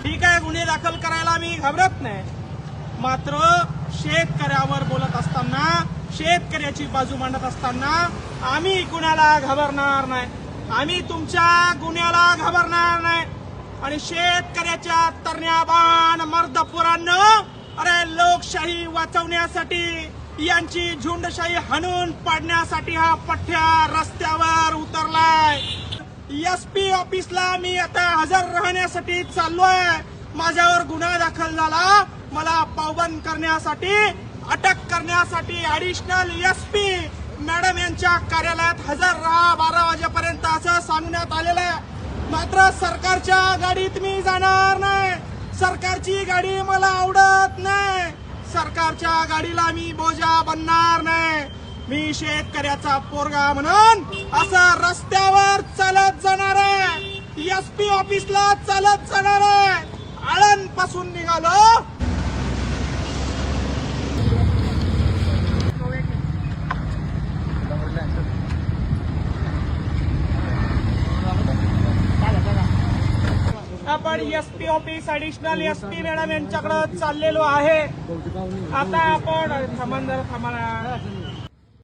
ठीक आहे, गुन्हे दाखल करायला मी घाबरत नाही, मात्र शेतकऱ्यावर बोलत असताना, शेतकऱ्याची बाजू मांडत असताना आम्ही कुणाला घाबरणार नाही, आम्ही तुमच्या गुन्ह्याला घाबरणार नाही. आणि शेतकऱ्याच्या तरण्याबाण मर्दपुरांनो, अरे लोकशाही वाचवण्यासाठी, यांची झुंडशाही हाणून पाडण्यासाठी हा पठ्ठ्या रस्त्यावर उतरलाय. एसपी ऑफिसला मी आता हजर राहण्यासाठी चाललोय. माझ्यावर गुन्हा दाखल झाला, मला पावबंद करण्यासाठी, अटक करण्यासाठी ऍडिशनल एसपी मॅडम यांच्या कार्यालयात हजर राहा 12 वाजेपर्यंत असं सांगण्यात आलेलं आहे. मात्र सरकारच्या गाडीत मी जाणार नाही. सरकारची गाडी मला आवडत नाही. सरकारच्या गाडीला मी बोजा बनणार नाही. मी शेतकऱ्याचा पोरगा म्हणून असं रस्त्यावर चालत जाणार आहे. एसपी ऑफिसला चालत जाणार आहे. आळंद पासून निघालो. आपण SP office additional SP madam यांच्याकडे चाललेलो आहे. आता आपण थांबा.